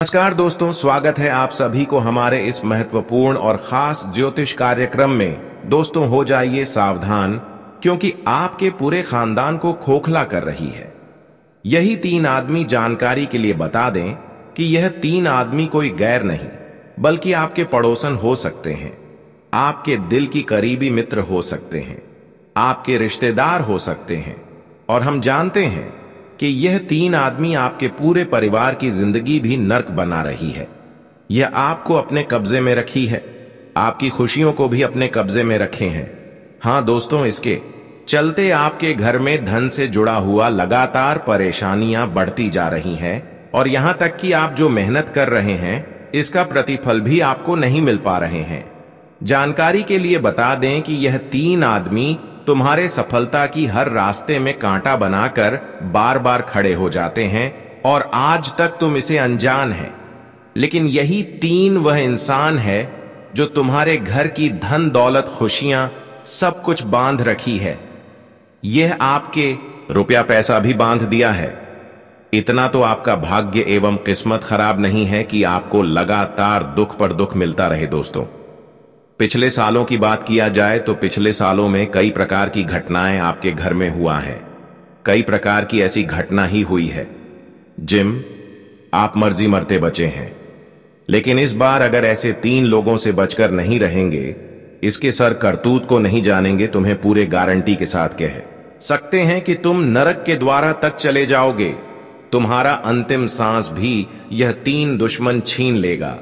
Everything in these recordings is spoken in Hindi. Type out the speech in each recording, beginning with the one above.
नमस्कार दोस्तों, स्वागत है आप सभी को हमारे इस महत्वपूर्ण और खास ज्योतिष कार्यक्रम में। दोस्तों हो जाइए सावधान, क्योंकि आपके पूरे खानदान को खोखला कर रही है। यही तीन आदमी जानकारी के लिए बता दें कि यह तीन आदमी कोई गैर नहीं बल्कि आपके पड़ोसन हो सकते हैं, आपके दिल की करीबी मित्र हो सकते हैं, आपके रिश्तेदार हो सकते हैं। और हम जानते हैं कि यह तीन आदमी आपके पूरे परिवार की जिंदगी भी नर्क बना रही है। यह आपको अपने कब्जे में रखी है, आपकी खुशियों को भी अपने कब्जे में रखे हैं। हाँ दोस्तों, इसके चलते आपके घर में धन से जुड़ा हुआ लगातार परेशानियां बढ़ती जा रही हैं, और यहां तक कि आप जो मेहनत कर रहे हैं इसका प्रतिफल भी आपको नहीं मिल पा रहे हैं। जानकारी के लिए बता दें कि यह तीन आदमी तुम्हारे सफलता की हर रास्ते में कांटा बनाकर बार बार खड़े हो जाते हैं, और आज तक तुम इसे अनजान है। लेकिन यही तीन वह इंसान है जो तुम्हारे घर की धन दौलत खुशियां सब कुछ बांध रखी है। यह आपके रुपया पैसा भी बांध दिया है। इतना तो आपका भाग्य एवं किस्मत खराब नहीं है कि आपको लगातार दुख पर दुख मिलता रहे। दोस्तों, पिछले सालों की बात किया जाए तो पिछले सालों में कई प्रकार की घटनाएं आपके घर में हुआ है। कई प्रकार की ऐसी घटना ही हुई है जिम आप मर्जी मरते बचे हैं। लेकिन इस बार अगर ऐसे तीन लोगों से बचकर नहीं रहेंगे, इसके सर करतूत को नहीं जानेंगे, तुम्हें पूरे गारंटी के साथ कह सकते हैं कि तुम नरक के द्वारा तक चले जाओगे। तुम्हारा अंतिम सांस भी यह तीन दुश्मन छीन लेगा।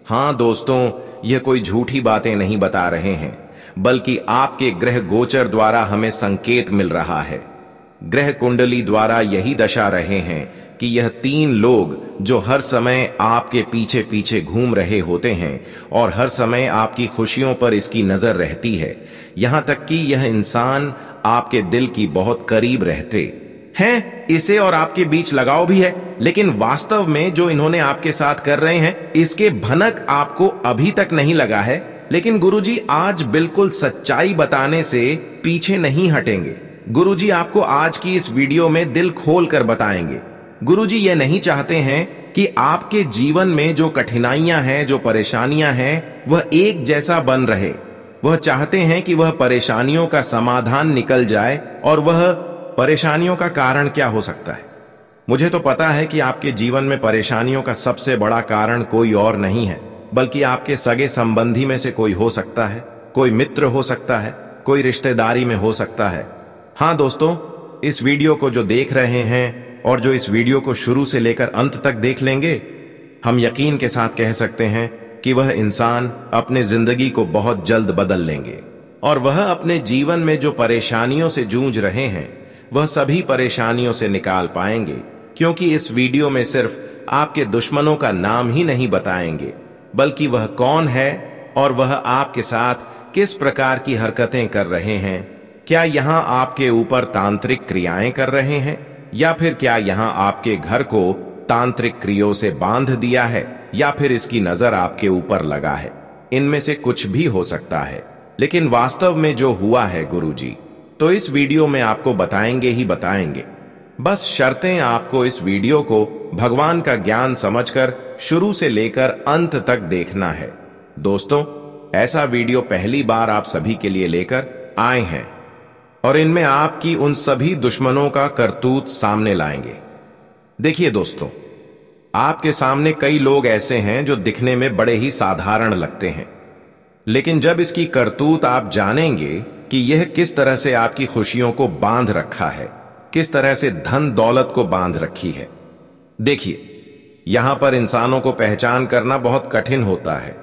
हाँ दोस्तों, यह कोई झूठी बातें नहीं बता रहे हैं, बल्कि आपके ग्रह गोचर द्वारा हमें संकेत मिल रहा है। ग्रह कुंडली द्वारा यही दशा रहे हैं कि यह तीन लोग जो हर समय आपके पीछे पीछे घूम रहे होते हैं और हर समय आपकी खुशियों पर इसकी नजर रहती है, यहां तक कि यह इंसान आपके दिल की बहुत करीब रहते हैं। इसे और आपके बीच लगाव भी है, लेकिन वास्तव में जो इन्होंने आपके साथ कर रहे हैं इसके भनक आपको अभी तक नहीं लगा है। लेकिन गुरुजी आज बिल्कुल सच्चाई बताने से पीछे नहीं हटेंगे। गुरुजी आपको आज की इस वीडियो में दिल खोल कर बताएंगे। गुरुजी ये नहीं चाहते हैं कि आपके जीवन में जो कठिनाइयां हैं, जो परेशानियां हैं, वह एक जैसा बन रहे। वह चाहते हैं कि वह परेशानियों का समाधान निकल जाए। और वह परेशानियों का कारण क्या हो सकता है? मुझे तो पता है कि आपके जीवन में परेशानियों का सबसे बड़ा कारण कोई और नहीं है, बल्कि आपके सगे संबंधी में से कोई हो सकता है, कोई मित्र हो सकता है, कोई रिश्तेदारी में हो सकता है। हाँ दोस्तों, इस वीडियो को जो देख रहे हैं और जो इस वीडियो को शुरू से लेकर अंत तक देख लेंगे, हम यकीन के साथ कह सकते हैं कि वह इंसान अपने जिंदगी को बहुत जल्द बदल लेंगे, और वह अपने जीवन में जो परेशानियों से जूझ रहे हैं वह सभी परेशानियों से निकाल पाएंगे। क्योंकि इस वीडियो में सिर्फ आपके दुश्मनों का नाम ही नहीं बताएंगे, बल्कि वह कौन है और वह आपके साथ किस प्रकार की हरकतें कर रहे हैं। क्या यहां आपके ऊपर तांत्रिक क्रियाएं कर रहे हैं, या फिर क्या यहां आपके घर को तांत्रिक क्रियाओं से बांध दिया है, या फिर इसकी नजर आपके ऊपर लगा है। इनमें से कुछ भी हो सकता है, लेकिन वास्तव में जो हुआ है गुरुजी, तो इस वीडियो में आपको बताएंगे ही बताएंगे। बस शर्तें आपको इस वीडियो को भगवान का ज्ञान समझकर शुरू से लेकर अंत तक देखना है। दोस्तों, ऐसा वीडियो पहली बार आप सभी के लिए लेकर आए हैं, और इनमें आपकी उन सभी दुश्मनों का करतूत सामने लाएंगे। देखिए दोस्तों, आपके सामने कई लोग ऐसे हैं जो दिखने में बड़े ही साधारण लगते हैं, लेकिन जब इसकी करतूत आप जानेंगे कि यह किस तरह से आपकी खुशियों को बांध रखा है, किस तरह से धन दौलत को बांध रखी है। देखिए, यहां पर इंसानों को पहचान करना बहुत कठिन होता है।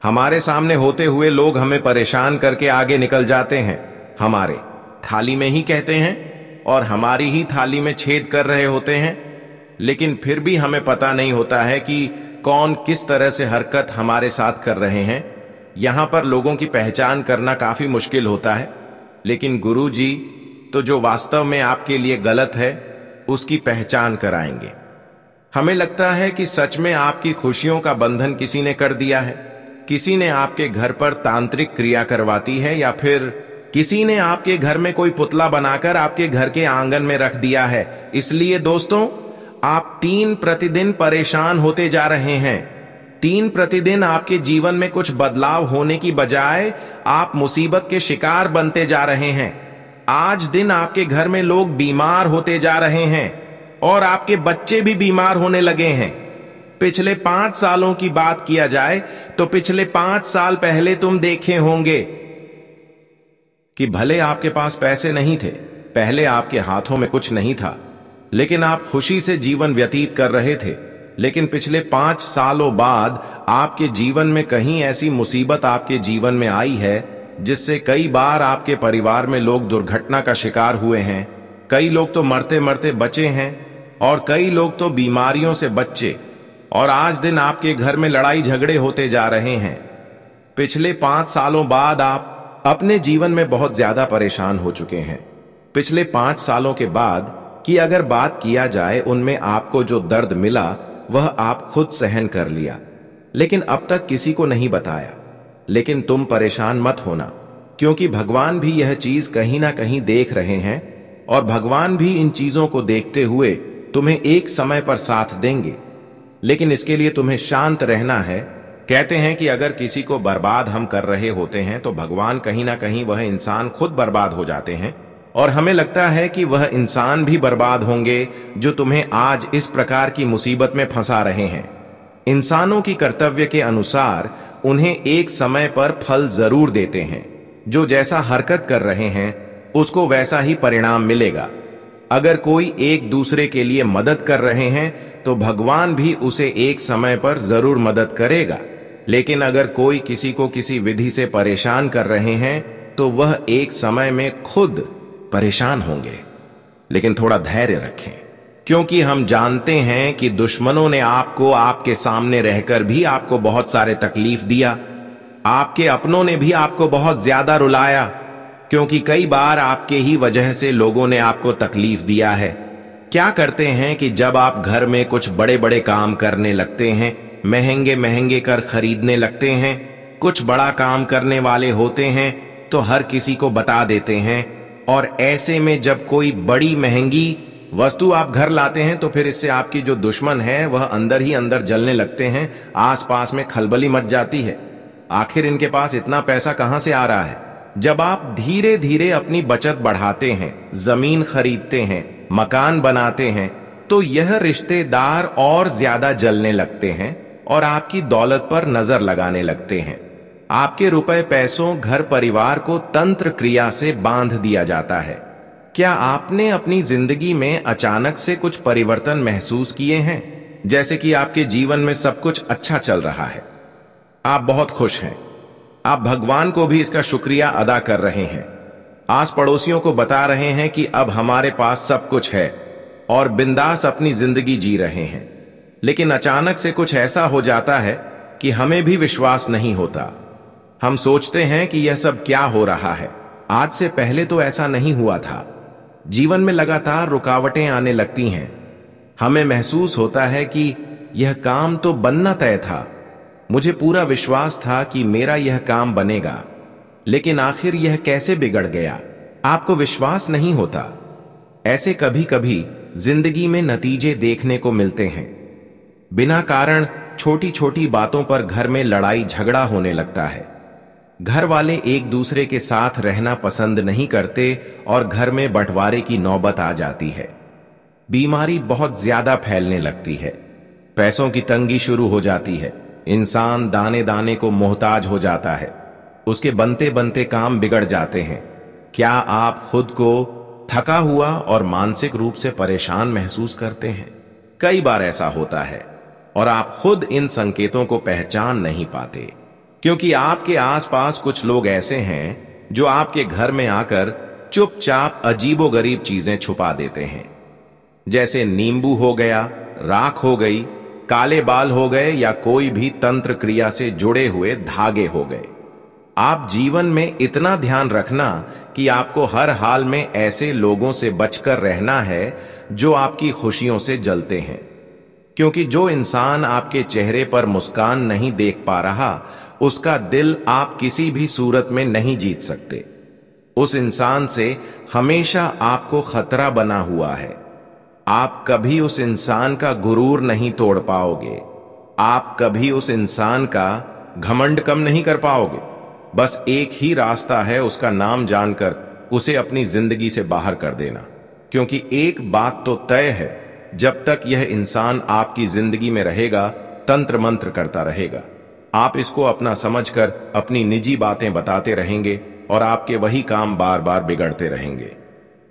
हमारे सामने होते हुए लोग हमें परेशान करके आगे निकल जाते हैं, हमारे थाली में ही कहते हैं और हमारी ही थाली में छेद कर रहे होते हैं। लेकिन फिर भी हमें पता नहीं होता है कि कौन किस तरह से हरकत हमारे साथ कर रहे हैं। यहां पर लोगों की पहचान करना काफी मुश्किल होता है, लेकिन गुरुजी तो जो वास्तव में आपके लिए गलत है उसकी पहचान कराएंगे। हमें लगता है कि सच में आपकी खुशियों का बंधन किसी ने कर दिया है, किसी ने आपके घर पर तांत्रिक क्रिया करवाती है, या फिर किसी ने आपके घर में कोई पुतला बनाकर आपके घर के आंगन में रख दिया है। इसलिए दोस्तों, आप 3 प्रतिदिन परेशान होते जा रहे हैं। 3 प्रतिदिन आपके जीवन में कुछ बदलाव होने की बजाय आप मुसीबत के शिकार बनते जा रहे हैं। आज दिन आपके घर में लोग बीमार होते जा रहे हैं और आपके बच्चे भी बीमार होने लगे हैं। पिछले 5 सालों की बात किया जाए तो पिछले 5 साल पहले तुम देखे होंगे कि भले आपके पास पैसे नहीं थे, पहले आपके हाथों में कुछ नहीं था, लेकिन आप खुशी से जीवन व्यतीत कर रहे थे। लेकिन पिछले 5 सालों बाद आपके जीवन में कहीं ऐसी मुसीबत आपके जीवन में आई है जिससे कई बार आपके परिवार में लोग दुर्घटना का शिकार हुए हैं। कई लोग तो मरते मरते बचे हैं और कई लोग तो बीमारियों से बचे, और आज दिन आपके घर में लड़ाई झगड़े होते जा रहे हैं। पिछले 5 सालों बाद आप अपने जीवन में बहुत ज्यादा परेशान हो चुके हैं। पिछले 5 सालों के बाद की अगर बात किया जाए, उनमें आपको जो दर्द मिला वह आप खुद सहन कर लिया, लेकिन अब तक किसी को नहीं बताया। लेकिन तुम परेशान मत होना, क्योंकि भगवान भी यह चीज कहीं ना कहीं देख रहे हैं और भगवान भी इन चीजों को देखते हुए तुम्हें एक समय पर साथ देंगे। लेकिन इसके लिए तुम्हें शांत रहना है। कहते हैं कि अगर किसी को बर्बाद हम कर रहे होते हैं तो भगवान कहीं ना कहीं वह इंसान खुद बर्बाद हो जाते हैं, और हमें लगता है कि वह इंसान भी बर्बाद होंगे जो तुम्हें आज इस प्रकार की मुसीबत में फंसा रहे हैं। इंसानों की कर्तव्य के अनुसार उन्हें एक समय पर फल जरूर देते हैं। जो जैसा हरकत कर रहे हैं उसको वैसा ही परिणाम मिलेगा। अगर कोई एक दूसरे के लिए मदद कर रहे हैं तो भगवान भी उसे एक समय पर जरूर मदद करेगा। लेकिन अगर कोई किसी को किसी विधि से परेशान कर रहे हैं तो वह एक समय में खुद परेशान होंगे। लेकिन थोड़ा धैर्य रखें, क्योंकि हम जानते हैं कि दुश्मनों ने आपको आपके सामने रहकर भी आपको बहुत सारे तकलीफ दिया। आपके अपनों ने भी आपको बहुत ज्यादा रुलाया, क्योंकि कई बार आपके ही वजह से लोगों ने आपको तकलीफ दिया है। क्या करते हैं कि जब आप घर में कुछ बड़े बड़े काम करने लगते हैं, महंगे महंगे कर खरीदने लगते हैं, कुछ बड़ा काम करने वाले होते हैं तो हर किसी को बता देते हैं, और ऐसे में जब कोई बड़ी महंगी वस्तु आप घर लाते हैं तो फिर इससे आपकी जो दुश्मन है वह अंदर ही अंदर जलने लगते हैं। आसपास में खलबली मच जाती है। आखिर इनके पास इतना पैसा कहां से आ रहा है? जब आप धीरे धीरे अपनी बचत बढ़ाते हैं, जमीन खरीदते हैं, मकान बनाते हैं, तो यह रिश्तेदार और ज्यादा जलने लगते हैं और आपकी दौलत पर नजर लगाने लगते हैं। आपके रुपए पैसों घर परिवार को तंत्र क्रिया से बांध दिया जाता है। क्या आपने अपनी जिंदगी में अचानक से कुछ परिवर्तन महसूस किए हैं? जैसे कि आपके जीवन में सब कुछ अच्छा चल रहा है, आप बहुत खुश हैं, आप भगवान को भी इसका शुक्रिया अदा कर रहे हैं, आस पड़ोसियों को बता रहे हैं कि अब हमारे पास सब कुछ है और बिंदास अपनी जिंदगी जी रहे हैं। लेकिन अचानक से कुछ ऐसा हो जाता है कि हमें भी विश्वास नहीं होता। हम सोचते हैं कि यह सब क्या हो रहा है, आज से पहले तो ऐसा नहीं हुआ था। जीवन में लगातार रुकावटें आने लगती हैं। हमें महसूस होता है कि यह काम तो बनना तय था, मुझे पूरा विश्वास था कि मेरा यह काम बनेगा, लेकिन आखिर यह कैसे बिगड़ गया? आपको विश्वास नहीं होता। ऐसे कभी कभी जिंदगी में नतीजे देखने को मिलते हैं। बिना कारण छोटी छोटी बातों पर घर में लड़ाई झगड़ा होने लगता है। घर वाले एक दूसरे के साथ रहना पसंद नहीं करते और घर में बंटवारे की नौबत आ जाती है। बीमारी बहुत ज्यादा फैलने लगती है। पैसों की तंगी शुरू हो जाती है। इंसान दाने दाने को मोहताज हो जाता है। उसके बनते बनते काम बिगड़ जाते हैं। क्या आप खुद को थका हुआ और मानसिक रूप से परेशान महसूस करते हैं? कई बार ऐसा होता है और आप खुद इन संकेतों को पहचान नहीं पाते, क्योंकि आपके आसपास कुछ लोग ऐसे हैं जो आपके घर में आकर चुपचाप अजीबोगरीब चीजें छुपा देते हैं। जैसे नींबू हो गया, राख हो गई, काले बाल हो गए या कोई भी तंत्र क्रिया से जुड़े हुए धागे हो गए। आप जीवन में इतना ध्यान रखना कि आपको हर हाल में ऐसे लोगों से बचकर रहना है जो आपकी खुशियों से जलते हैं, क्योंकि जो इंसान आपके चेहरे पर मुस्कान नहीं देख पा रहा, उसका दिल आप किसी भी सूरत में नहीं जीत सकते। उस इंसान से हमेशा आपको खतरा बना हुआ है। आप कभी उस इंसान का गुरूर नहीं तोड़ पाओगे। आप कभी उस इंसान का घमंड कम नहीं कर पाओगे। बस एक ही रास्ता है, उसका नाम जानकर उसे अपनी जिंदगी से बाहर कर देना। क्योंकि एक बात तो तय है, जब तक यह इंसान आपकी जिंदगी में रहेगा, तंत्र मंत्र करता रहेगा। आप इसको अपना समझकर अपनी निजी बातें बताते रहेंगे और आपके वही काम बार बार बिगड़ते रहेंगे।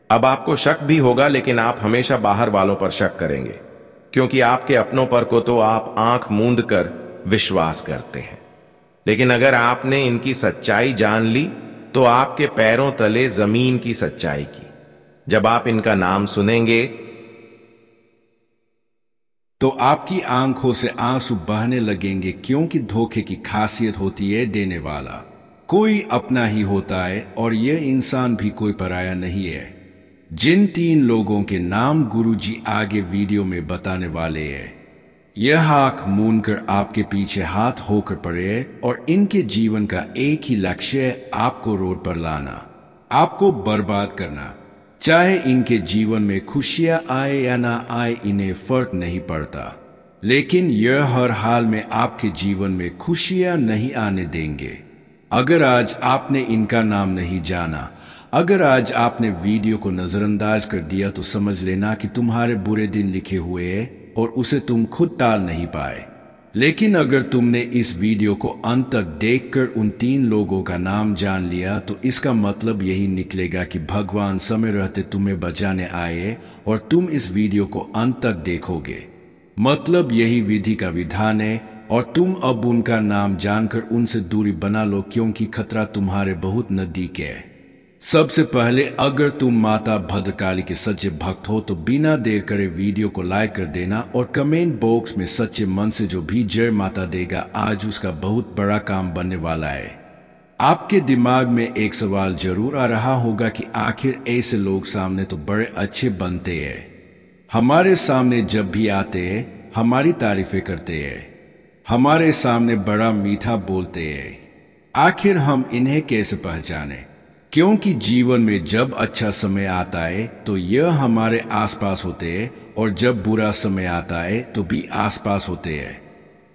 अब आपको शक भी होगा, लेकिन आप हमेशा बाहर वालों पर शक करेंगे, क्योंकि आपके अपनों पर को तो आप आंख मूंद कर विश्वास करते हैं। लेकिन अगर आपने इनकी सच्चाई जान ली, तो आपके पैरों तले जमीन की सच्चाई की जब आप इनका नाम सुनेंगे, तो आपकी आंखों से आंसू बहने लगेंगे, क्योंकि धोखे की खासियत होती है देने वाला कोई अपना ही होता है, और यह इंसान भी कोई पराया नहीं है। जिन 3 लोगों के नाम गुरुजी आगे वीडियो में बताने वाले हैं, यह आंख मूंद कर आपके पीछे हाथ होकर पड़े, और इनके जीवन का एक ही लक्ष्य है, आपको रोड पर लाना, आपको बर्बाद करना। चाहे इनके जीवन में खुशियां आए या ना आए, इन्हें फर्क नहीं पड़ता, लेकिन यह हर हाल में आपके जीवन में खुशियां नहीं आने देंगे। अगर आज आपने इनका नाम नहीं जाना, अगर आज आपने वीडियो को नजरअंदाज कर दिया, तो समझ लेना कि तुम्हारे बुरे दिन लिखे हुए हैं और उसे तुम खुद टाल नहीं पाए। लेकिन अगर तुमने इस वीडियो को अंत तक देखकर उन 3 लोगों का नाम जान लिया, तो इसका मतलब यही निकलेगा कि भगवान समय रहते तुम्हें बचाने आए और तुम इस वीडियो को अंत तक देखोगे। मतलब यही विधि का विधान है, और तुम अब उनका नाम जानकर उनसे दूरी बना लो, क्योंकि खतरा तुम्हारे बहुत नजदीक है। सबसे पहले, अगर तुम माता भद्रकाली के सच्चे भक्त हो, तो बिना देर करे वीडियो को लाइक कर देना, और कमेंट बॉक्स में सच्चे मन से जो भी जय माता देगा, आज उसका बहुत बड़ा काम बनने वाला है। आपके दिमाग में एक सवाल जरूर आ रहा होगा कि आखिर ऐसे लोग सामने तो बड़े अच्छे बनते हैं, हमारे सामने जब भी आते हैं हमारी तारीफें करते हैं, हमारे सामने बड़ा मीठा बोलते हैं, आखिर हम इन्हें कैसे पहचाने? क्योंकि जीवन में जब अच्छा समय आता है तो यह हमारे आसपास होते हैं, और जब बुरा समय आता है तो भी आसपास होते हैं,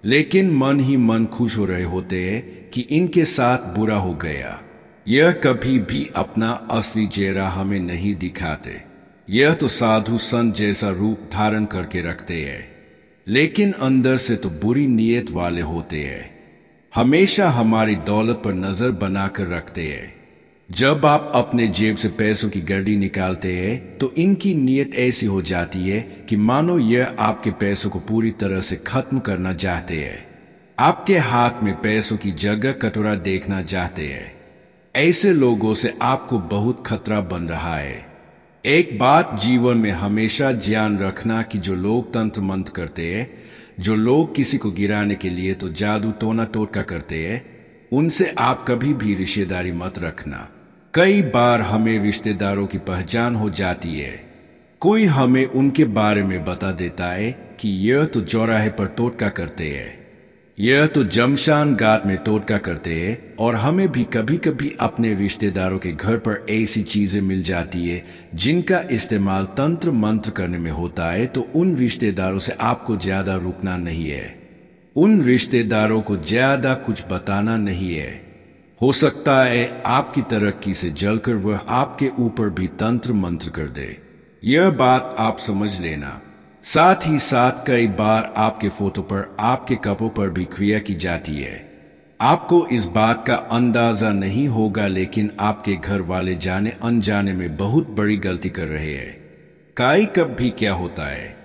लेकिन मन ही मन खुश हो रहे होते हैं कि इनके साथ बुरा हो गया। यह कभी भी अपना असली चेहरा हमें नहीं दिखाते, यह तो साधु संत जैसा रूप धारण करके रखते हैं, लेकिन अंदर से तो बुरी नीयत वाले होते हैं, हमेशा हमारी दौलत पर नजर बनाकर रखते हैं। जब आप अपने जेब से पैसों की गड्डी निकालते हैं, तो इनकी नीयत ऐसी हो जाती है कि मानो यह आपके पैसों को पूरी तरह से खत्म करना चाहते हैं, आपके हाथ में पैसों की जगह कटोरा देखना चाहते हैं। ऐसे लोगों से आपको बहुत खतरा बन रहा है। एक बात जीवन में हमेशा ध्यान रखना कि जो लोग तंत्र मंत्र करते हैं, जो लोग किसी को गिराने के लिए तो जादू टोना टोटका करते हैं, उनसे आप कभी भी रिश्तेदारी मत रखना। कई बार हमें रिश्तेदारों की पहचान हो जाती है, कोई हमें उनके बारे में बता देता है कि यह तो चौराहे पर टोटका करते हैं, यह तो जमशान घाट में टोटका करते हैं, और हमें भी कभी कभी अपने रिश्तेदारों के घर पर ऐसी चीजें मिल जाती है जिनका इस्तेमाल तंत्र मंत्र करने में होता है। तो उन रिश्तेदारों से आपको ज्यादा रुकना नहीं है, उन रिश्तेदारों को ज्यादा कुछ बताना नहीं है। हो सकता है आपकी तरक्की से जलकर वह आपके ऊपर भी तंत्र मंत्र कर दे, यह बात आप समझ लेना। साथ ही साथ कई बार आपके फोटो पर, आपके कपड़ों पर भी क्रिया की जाती है। आपको इस बात का अंदाजा नहीं होगा, लेकिन आपके घर वाले जाने अनजाने में बहुत बड़ी गलती कर रहे हैं। कई कब भी क्या होता है,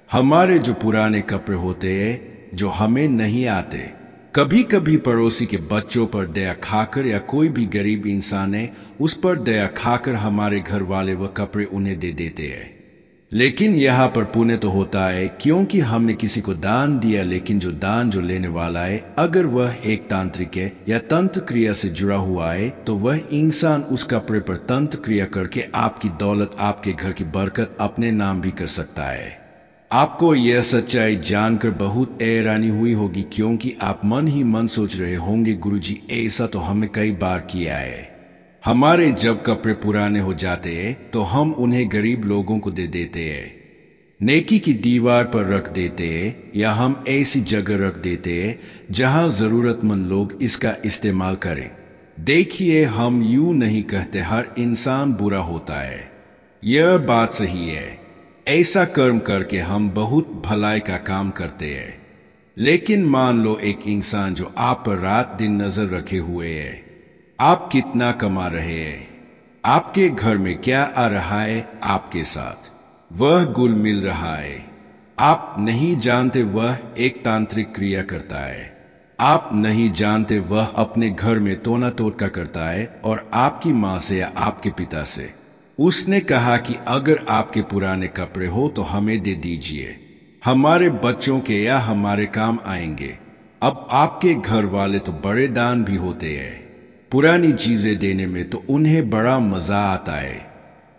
हमारे जो पुराने कपड़े होते हैं जो हमें नहीं आते, कभी कभी पड़ोसी के बच्चों पर दया खाकर, या कोई भी गरीब इंसान है उस पर दया खाकर हमारे घर वाले वह कपड़े उन्हें दे देते हैं। लेकिन यहाँ पर पुण्य तो होता है, क्योंकि हमने किसी को दान दिया, लेकिन जो दान जो लेने वाला है, अगर वह एक तांत्रिक है या तंत्र क्रिया से जुड़ा हुआ है, तो वह इंसान उस कपड़े पर तंत्र क्रिया करके आपकी दौलत, आपके घर की बरकत अपने नाम भी कर सकता है। आपको यह सच्चाई जानकर बहुत हैरानी हुई होगी, क्योंकि आप मन ही मन सोच रहे होंगे, गुरुजी ऐसा तो हमने कई बार किया है। हमारे जब कपड़े पुराने हो जाते हैं तो हम उन्हें गरीब लोगों को दे देते हैं। नेकी की दीवार पर रख देते या हम ऐसी जगह रख देते जहां जरूरतमंद लोग इसका इस्तेमाल करें। देखिए, हम यूं नहीं कहते हर इंसान बुरा होता है, यह बात सही है। ऐसा कर्म करके हम बहुत भलाई का काम करते हैं। लेकिन मान लो एक इंसान जो आप पर रात दिन नजर रखे हुए है, आप कितना कमा रहे हैं, आपके घर में क्या आ रहा है, आपके साथ वह गुल मिल रहा है, आप नहीं जानते वह एक तांत्रिक क्रिया करता है, आप नहीं जानते वह अपने घर में तोना टोटका करता है और आपकी माँ से या आपके पिता से उसने कहा कि अगर आपके पुराने कपड़े हो तो हमें दे दीजिए, हमारे बच्चों के या हमारे काम आएंगे। अब आपके घर वाले तो बड़े दान भी होते हैं, पुरानी चीजें देने में तो उन्हें बड़ा मजा आता है।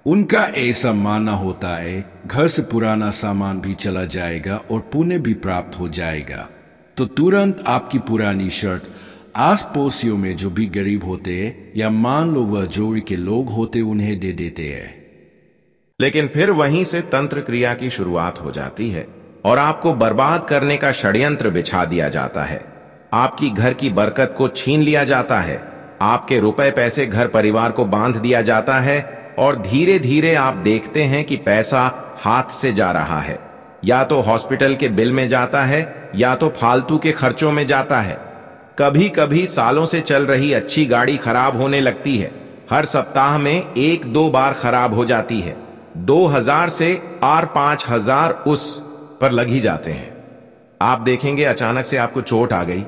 उनका ऐसा मानना होता है घर से पुराना सामान भी चला जाएगा और पुण्य भी प्राप्त हो जाएगा। तो तुरंत आपकी पुरानी शर्ट आस पड़ोसियों में जो भी गरीब होते हैं या मान लो वह जोड़ी के लोग होते उन्हें दे देते हैं। लेकिन फिर वहीं से तंत्र क्रिया की शुरुआत हो जाती है और आपको बर्बाद करने का षड्यंत्र बिछा दिया जाता है। आपकी घर की बरकत को छीन लिया जाता है, आपके रुपए पैसे घर परिवार को बांध दिया जाता है और धीरे धीरे आप देखते हैं कि पैसा हाथ से जा रहा है, या तो हॉस्पिटल के बिल में जाता है या तो फालतू के खर्चों में जाता है। कभी कभी सालों से चल रही अच्छी गाड़ी खराब होने लगती है, हर सप्ताह में 1-2 बार खराब हो जाती है, 2000 से और 5000 उस पर लग ही जाते हैं। आप देखेंगे अचानक से आपको चोट आ गई,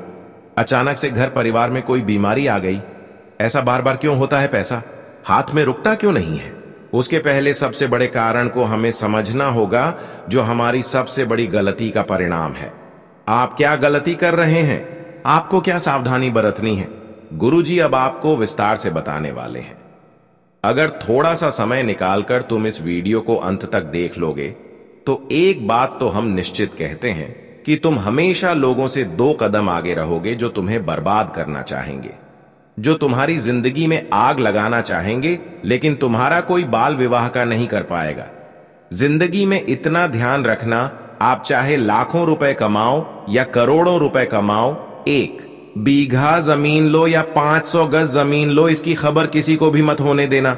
अचानक से घर परिवार में कोई बीमारी आ गई। ऐसा बार बार क्यों होता है? पैसा हाथ में रुकता क्यों नहीं है? उसके पहले सबसे बड़े कारण को हमें समझना होगा, जो हमारी सबसे बड़ी गलती का परिणाम है। आप क्या गलती कर रहे हैं? आपको क्या सावधानी बरतनी है? गुरुजी अब आपको विस्तार से बताने वाले हैं। अगर थोड़ा सा समय निकालकर तुम इस वीडियो को अंत तक देख लोगे तो एक बात तो हम निश्चित कहते हैं कि तुम हमेशा लोगों से 2 कदम आगे रहोगे जो तुम्हें बर्बाद करना चाहेंगे, जो तुम्हारी जिंदगी में आग लगाना चाहेंगे, लेकिन तुम्हारा कोई बाल विवाह का नहीं कर पाएगा। जिंदगी में इतना ध्यान रखना, आप चाहे लाखों रुपए कमाओ या करोड़ों रुपए कमाओ, 1 बीघा जमीन लो या 500 गज जमीन लो, इसकी खबर किसी को भी मत होने देना।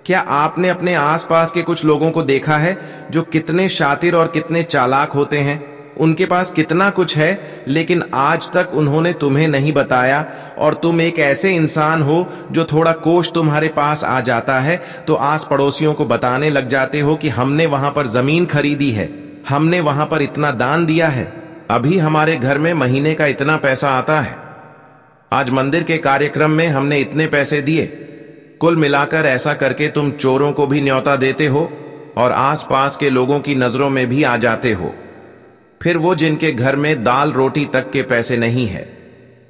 क्या आपने अपने आसपास के कुछ लोगों को देखा है जो कितने शातिर और कितने चालाक होते हैं? उनके पास कितना कुछ है, लेकिन आज तक उन्होंने तुम्हें नहीं बताया, और तुम एक ऐसे इंसान हो जो थोड़ा कोष तुम्हारे पास आ जाता है तो आस पड़ोसियों को बताने लग जाते हो कि हमने वहां पर जमीन खरीदी है, हमने वहां पर इतना दान दिया है, अभी हमारे घर में महीने का इतना पैसा आता है, आज मंदिर के कार्यक्रम में हमने इतने पैसे दिए। कुल मिलाकर ऐसा करके तुम चोरों को भी न्योता देते हो और आसपास के लोगों की नजरों में भी आ जाते हो। फिर वो जिनके घर में दाल रोटी तक के पैसे नहीं है,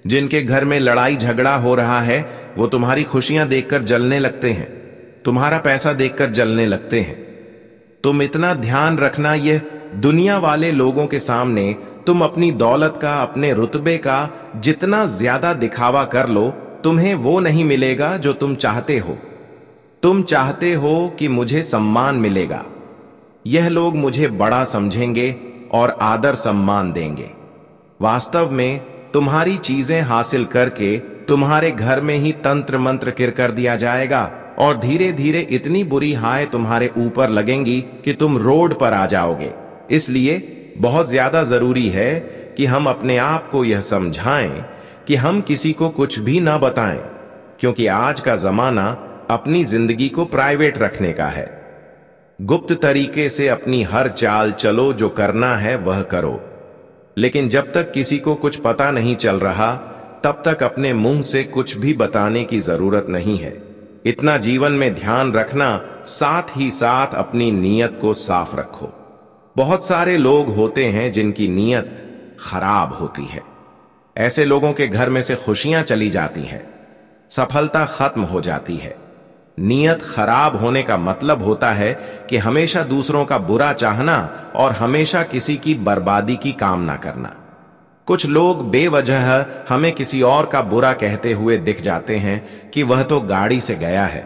जिनके घर में लड़ाई झगड़ा हो रहा है, वो तुम्हारी खुशियां देखकर जलने लगते हैं, तुम्हारा पैसा देखकर जलने लगते हैं। तुम इतना ध्यान रखना, यह दुनिया वाले लोगों के सामने तुम अपनी दौलत का, अपने रुतबे का जितना ज्यादा दिखावा कर लो, तुम्हें वो नहीं मिलेगा जो तुम चाहते हो। तुम चाहते हो कि मुझे सम्मान मिलेगा, यह लोग मुझे बड़ा समझेंगे और आदर सम्मान देंगे। वास्तव में तुम्हारी चीजें हासिल करके तुम्हारे घर में ही तंत्र मंत्र किर कर दिया जाएगा और धीरे धीरे इतनी बुरी हाय तुम्हारे ऊपर लगेंगी कि तुम रोड पर आ जाओगे। इसलिए बहुत ज्यादा जरूरी है कि हम अपने आप को यह समझाएं कि हम किसी को कुछ भी ना बताएं, क्योंकि आज का जमाना अपनी जिंदगी को प्राइवेट रखने का है। गुप्त तरीके से अपनी हर चाल चलो, जो करना है वह करो, लेकिन जब तक किसी को कुछ पता नहीं चल रहा तब तक अपने मुंह से कुछ भी बताने की जरूरत नहीं है। इतना जीवन में ध्यान रखना, साथ ही साथ अपनी नीयत को साफ रखो। बहुत सारे लोग होते हैं जिनकी नीयत खराब होती है, ऐसे लोगों के घर में से खुशियां चली जाती हैं, सफलता खत्म हो जाती है। नीयत खराब होने का मतलब होता है कि हमेशा दूसरों का बुरा चाहना और हमेशा किसी की बर्बादी की कामना करना। कुछ लोग बेवजह हमें किसी और का बुरा कहते हुए दिख जाते हैं कि वह तो गाड़ी से गया है,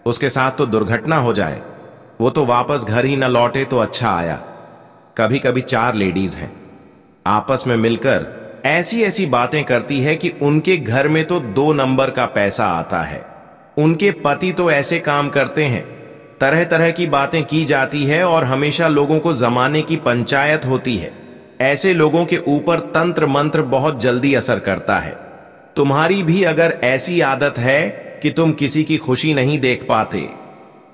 उसके साथ तो दुर्घटना हो जाए, वो तो वापस घर ही न लौटे तो अच्छा आया। कभी कभी 4 लेडीज हैं, आपस में मिलकर ऐसी ऐसी बातें करती है कि उनके घर में तो 2 नंबर का पैसा आता है। उनके पति तो ऐसे काम करते हैं, तरह तरह की बातें की जाती है और हमेशा लोगों को जमाने की पंचायत होती है। ऐसे लोगों के ऊपर तंत्र मंत्र बहुत जल्दी असर करता है। तुम्हारी भी अगर ऐसी आदत है कि तुम किसी की खुशी नहीं देख पाते,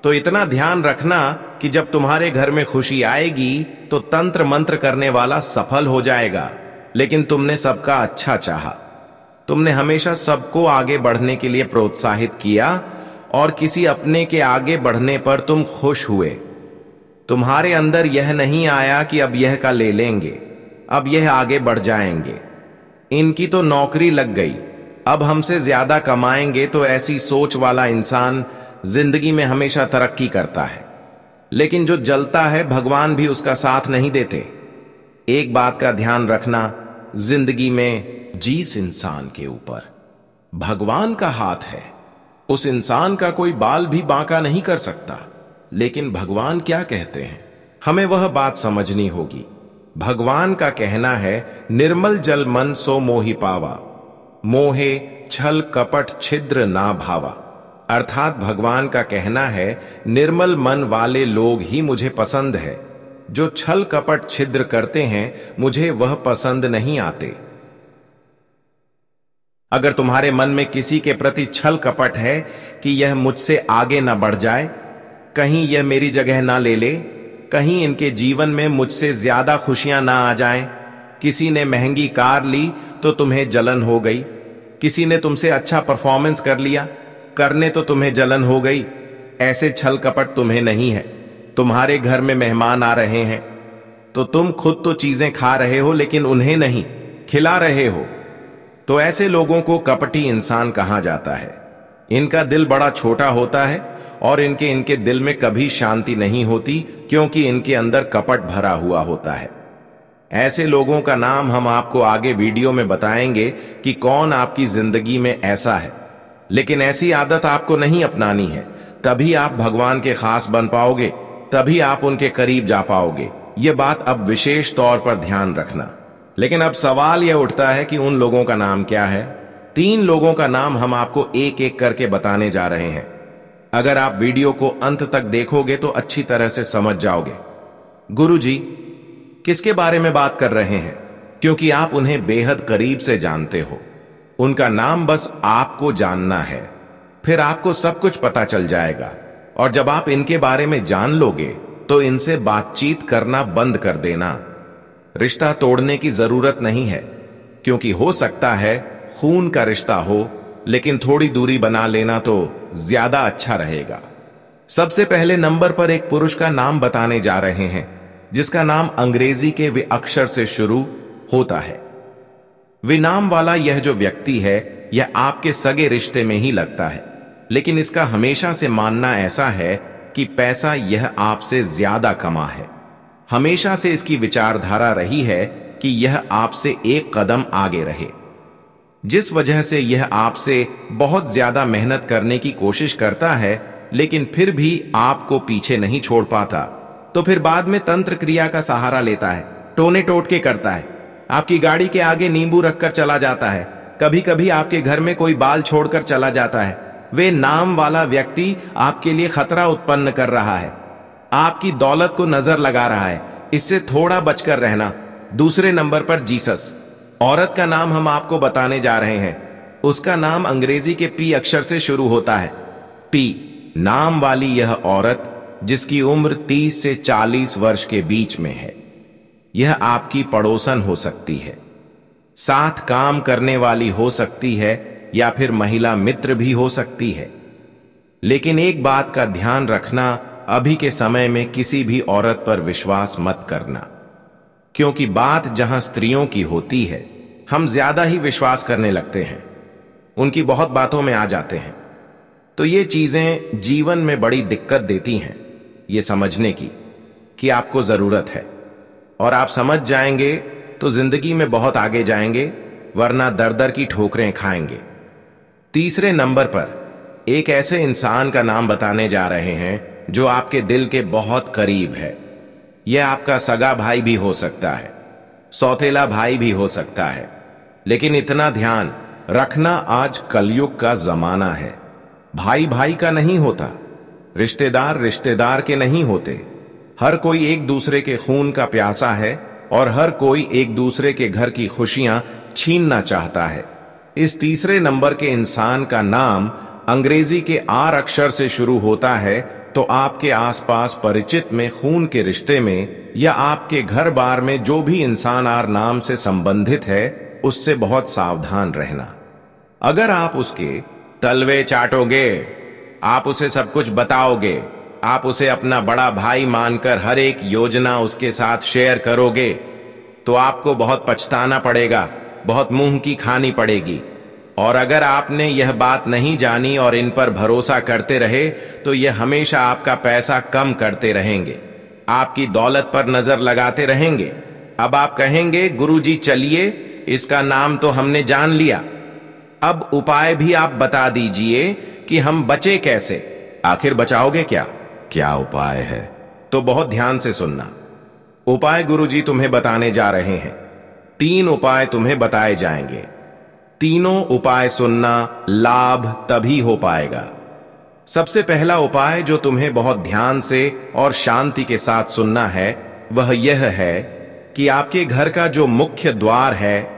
तो इतना ध्यान रखना कि जब तुम्हारे घर में खुशी आएगी तो तंत्र मंत्र करने वाला सफल हो जाएगा। लेकिन तुमने सबका अच्छा चाहा, तुमने हमेशा सबको आगे बढ़ने के लिए प्रोत्साहित किया और किसी अपने के आगे बढ़ने पर तुम खुश हुए। तुम्हारे अंदर यह नहीं आया कि अब यह का ले लेंगे, अब यह आगे बढ़ जाएंगे, इनकी तो नौकरी लग गई, अब हमसे ज्यादा कमाएंगे। तो ऐसी सोच वाला इंसान जिंदगी में हमेशा तरक्की करता है, लेकिन जो जलता है भगवान भी उसका साथ नहीं देते। एक बात का ध्यान रखना, जिंदगी में जिस इंसान के ऊपर भगवान का हाथ है, उस इंसान का कोई बाल भी बांका नहीं कर सकता। लेकिन भगवान क्या कहते हैं, हमें वह बात समझनी होगी। भगवान का कहना है, निर्मल जल मन सो मोहि पावा, मोहे छल कपट छिद्र ना भावा। अर्थात भगवान का कहना है, निर्मल मन वाले लोग ही मुझे पसंद है, जो छल कपट छिद्र करते हैं मुझे वह पसंद नहीं आते। अगर तुम्हारे मन में किसी के प्रति छल कपट है कि यह मुझसे आगे ना बढ़ जाए, कहीं यह मेरी जगह ना ले ले, कहीं इनके जीवन में मुझसे ज्यादा खुशियां ना आ जाएं, किसी ने महंगी कार ली तो तुम्हें जलन हो गई, किसी ने तुमसे अच्छा परफॉर्मेंस कर लिया, करने तो तुम्हें जलन हो गई। ऐसे छल कपट तुम्हें नहीं है। तुम्हारे घर में मेहमान आ रहे हैं तो तुम खुद तो चीजें खा रहे हो लेकिन उन्हें नहीं खिला रहे हो, तो ऐसे लोगों को कपटी इंसान कहा जाता है। इनका दिल बड़ा छोटा होता है और इनके दिल में कभी शांति नहीं होती, क्योंकि इनके अंदर कपट भरा हुआ होता है। ऐसे लोगों का नाम हम आपको आगे वीडियो में बताएंगे कि कौन आपकी जिंदगी में ऐसा है। लेकिन ऐसी आदत आपको नहीं अपनानी है, तभी आप भगवान के खास बन पाओगे, तभी आप उनके करीब जा पाओगे। यह बात अब विशेष तौर पर ध्यान रखना। लेकिन अब सवाल यह उठता है कि उन लोगों का नाम क्या है। 3 लोगों का नाम हम आपको एक एक करके बताने जा रहे हैं। अगर आप वीडियो को अंत तक देखोगे तो अच्छी तरह से समझ जाओगे। गुरुजी किसके बारे में बात कर रहे हैं, क्योंकि आप उन्हें बेहद करीब से जानते हो। उनका नाम बस आपको जानना है, फिर आपको सब कुछ पता चल जाएगा। और जब आप इनके बारे में जान लोगे तो इनसे बातचीत करना बंद कर देना। रिश्ता तोड़ने की जरूरत नहीं है, क्योंकि हो सकता है खून का रिश्ता हो, लेकिन थोड़ी दूरी बना लेना तो ज्यादा अच्छा रहेगा। सबसे पहले नंबर पर एक पुरुष का नाम बताने जा रहे हैं, जिसका नाम अंग्रेजी के वे अक्षर से शुरू होता है। विनाम वाला यह जो व्यक्ति है, यह आपके सगे रिश्ते में ही लगता है, लेकिन इसका हमेशा से मानना ऐसा है कि पैसा यह आपसे ज्यादा कमा है। हमेशा से इसकी विचारधारा रही है कि यह आपसे एक कदम आगे रहे, जिस वजह से यह आपसे बहुत ज्यादा मेहनत करने की कोशिश करता है, लेकिन फिर भी आपको पीछे नहीं छोड़ पाता। तो फिर बाद में तंत्र क्रिया का सहारा लेता है, टोने टोटके करता है, आपकी गाड़ी के आगे नींबू रखकर चला जाता है, कभी कभी आपके घर में कोई बाल छोड़कर चला जाता है। वे नाम वाला व्यक्ति आपके लिए खतरा उत्पन्न कर रहा है, आपकी दौलत को नजर लगा रहा है, इससे थोड़ा बचकर रहना। दूसरे नंबर पर जीसस औरत का नाम हम आपको बताने जा रहे हैं। उसका नाम अंग्रेजी के पी अक्षर से शुरू होता है। पी नाम वाली यह औरत, जिसकी उम्र 30 से 40 वर्ष के बीच में है, यह आपकी पड़ोसन हो सकती है, साथ काम करने वाली हो सकती है, या फिर महिला मित्र भी हो सकती है। लेकिन एक बात का ध्यान रखना, अभी के समय में किसी भी औरत पर विश्वास मत करना, क्योंकि बात जहां स्त्रियों की होती है, हम ज्यादा ही विश्वास करने लगते हैं, उनकी बहुत बातों में आ जाते हैं। तो ये चीजें जीवन में बड़ी दिक्कत देती हैं, ये समझने की कि आपको जरूरत है, और आप समझ जाएंगे तो जिंदगी में बहुत आगे जाएंगे, वरना दर दर की ठोकरें खाएंगे। तीसरे नंबर पर एक ऐसे इंसान का नाम बताने जा रहे हैं जो आपके दिल के बहुत करीब है। यह आपका सगा भाई भी हो सकता है, सौतेला भाई भी हो सकता है। लेकिन इतना ध्यान रखना, आज कलयुग का जमाना है। भाई भाई का नहीं होता, रिश्तेदार रिश्तेदार के नहीं होते। हर कोई एक दूसरे के खून का प्यासा है और हर कोई एक दूसरे के घर की खुशियां छीनना चाहता है। इस तीसरे नंबर के इंसान का नाम अंग्रेजी के आर अक्षर से शुरू होता है, तो आपके आसपास परिचित में खून के रिश्ते में या आपके घर बार में जो भी इंसान आर नाम से संबंधित है, उससे बहुत सावधान रहना। अगर आप उसके तलवे चाटोगे, आप उसे सब कुछ बताओगे, आप उसे अपना बड़ा भाई मानकर हर एक योजना उसके साथ शेयर करोगे, तो आपको बहुत पछताना पड़ेगा, बहुत मुंह की खानी पड़ेगी। और अगर आपने यह बात नहीं जानी और इन पर भरोसा करते रहे, तो यह हमेशा आपका पैसा कम करते रहेंगे, आपकी दौलत पर नजर लगाते रहेंगे। अब आप कहेंगे, गुरुजी चलिए, इसका नाम तो हमने जान लिया, अब उपाय भी आप बता दीजिए कि हम बचे कैसे। आखिर बचाओगे क्या? क्या उपाय है? तो बहुत ध्यान से सुनना। उपाय गुरुजी तुम्हें बताने जा रहे हैं। 3 उपाय तुम्हें बताए जाएंगे। तीनों उपाय सुनना, लाभ तभी हो पाएगा। सबसे पहला उपाय जो तुम्हें बहुत ध्यान से और शांति के साथ सुनना है, वह यह है कि आपके घर का जो मुख्य द्वार है,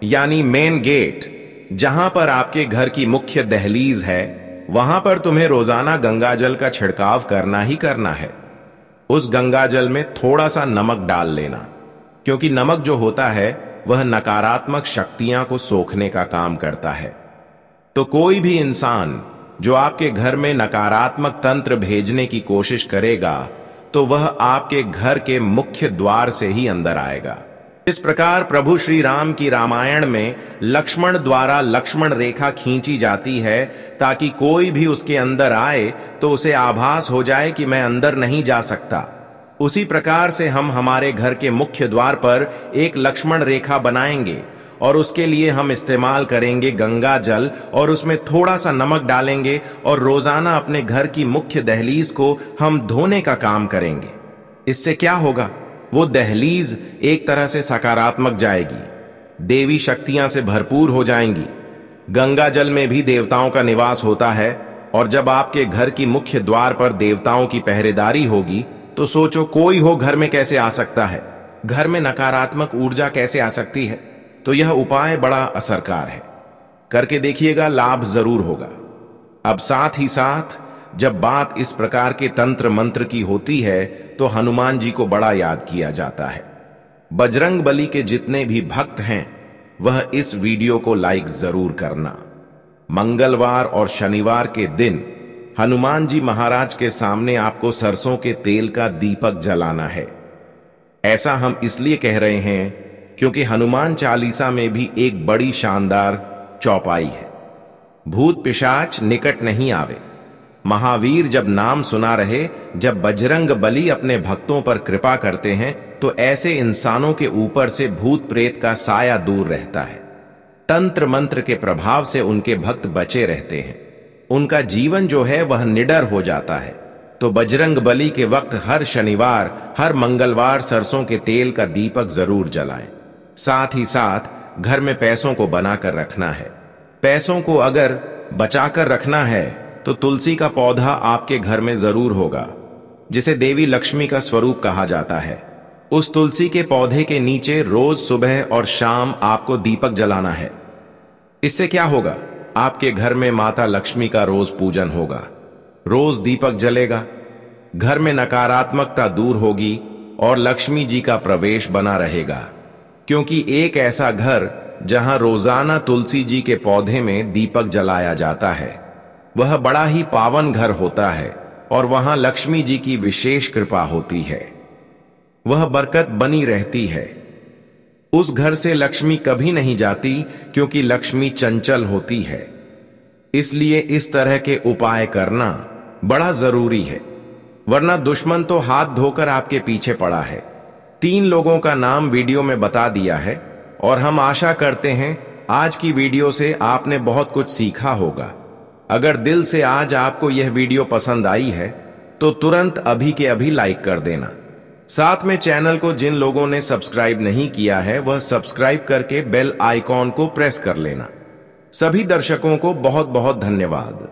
यानी मेन गेट, जहां पर आपके घर की मुख्य दहलीज है, वहां पर तुम्हें रोजाना गंगाजल का छिड़काव करना ही करना है। उस गंगाजल में थोड़ा सा नमक डाल लेना, क्योंकि नमक जो होता है वह नकारात्मक शक्तियां को सोखने का काम करता है। तो कोई भी इंसान जो आपके घर में नकारात्मक तंत्र भेजने की कोशिश करेगा, तो वह आपके घर के मुख्य द्वार से ही अंदर आएगा। इस प्रकार प्रभु श्री राम की रामायण में लक्ष्मण द्वारा लक्ष्मण रेखा खींची जाती है, ताकि कोई भी उसके अंदर आए तो उसे आभास हो जाए कि मैं अंदर नहीं जा सकता। उसी प्रकार से हम हमारे घर के मुख्य द्वार पर एक लक्ष्मण रेखा बनाएंगे और उसके लिए हम इस्तेमाल करेंगे गंगा जल, और उसमें थोड़ा सा नमक डालेंगे और रोजाना अपने घर की मुख्य दहलीज को हम धोने का काम करेंगे। इससे क्या होगा? वो दहलीज एक तरह से सकारात्मक जाएगी, देवी शक्तियां से भरपूर हो जाएंगी। गंगा जल में भी देवताओं का निवास होता है, और जब आपके घर की मुख्य द्वार पर देवताओं की पहरेदारी होगी, तो सोचो कोई हो घर में कैसे आ सकता है, घर में नकारात्मक ऊर्जा कैसे आ सकती है। तो यह उपाय बड़ा असरकार है, करके देखिएगा, लाभ जरूर होगा। अब साथ ही साथ जब बात इस प्रकार के तंत्र मंत्र की होती है, तो हनुमान जी को बड़ा याद किया जाता है। बजरंग बली के जितने भी भक्त हैं, वह इस वीडियो को लाइक जरूर करना। मंगलवार और शनिवार के दिन हनुमान जी महाराज के सामने आपको सरसों के तेल का दीपक जलाना है। ऐसा हम इसलिए कह रहे हैं क्योंकि हनुमान चालीसा में भी एक बड़ी शानदार चौपाई है, भूत पिशाच निकट नहीं आवे। महावीर जब नाम सुना रहे, जब बजरंग बली अपने भक्तों पर कृपा करते हैं, तो ऐसे इंसानों के ऊपर से भूत प्रेत का साया दूर रहता है। तंत्र मंत्र के प्रभाव से उनके भक्त बचे रहते हैं, उनका जीवन जो है वह निडर हो जाता है। तो बजरंग बली के वक्त हर शनिवार, हर मंगलवार सरसों के तेल का दीपक जरूर जलाएं। साथ ही साथ घर में पैसों को बनाकर रखना है। पैसों को अगर बचाकर रखना है, तो तुलसी का पौधा आपके घर में जरूर होगा, जिसे देवी लक्ष्मी का स्वरूप कहा जाता है। उस तुलसी के पौधे के नीचे रोज सुबह और शाम आपको दीपक जलाना है। इससे क्या होगा? आपके घर में माता लक्ष्मी का रोज पूजन होगा, रोज दीपक जलेगा, घर में नकारात्मकता दूर होगी और लक्ष्मी जी का प्रवेश बना रहेगा। क्योंकि एक ऐसा घर जहां रोजाना तुलसी जी के पौधे में दीपक जलाया जाता है, वह बड़ा ही पावन घर होता है और वहां लक्ष्मी जी की विशेष कृपा होती है, वह बरकत बनी रहती है। उस घर से लक्ष्मी कभी नहीं जाती, क्योंकि लक्ष्मी चंचल होती है। इसलिए इस तरह के उपाय करना बड़ा जरूरी है, वरना दुश्मन तो हाथ धोकर आपके पीछे पड़ा है। 3 लोगों का नाम वीडियो में बता दिया है, और हम आशा करते हैं आज की वीडियो से आपने बहुत कुछ सीखा होगा। अगर दिल से आज आपको यह वीडियो पसंद आई है, तो तुरंत अभी के अभी लाइक कर देना। साथ में चैनल को जिन लोगों ने सब्सक्राइब नहीं किया है वह सब्सक्राइब करके बेल आइकॉन को प्रेस कर लेना। सभी दर्शकों को बहुत बहुत धन्यवाद।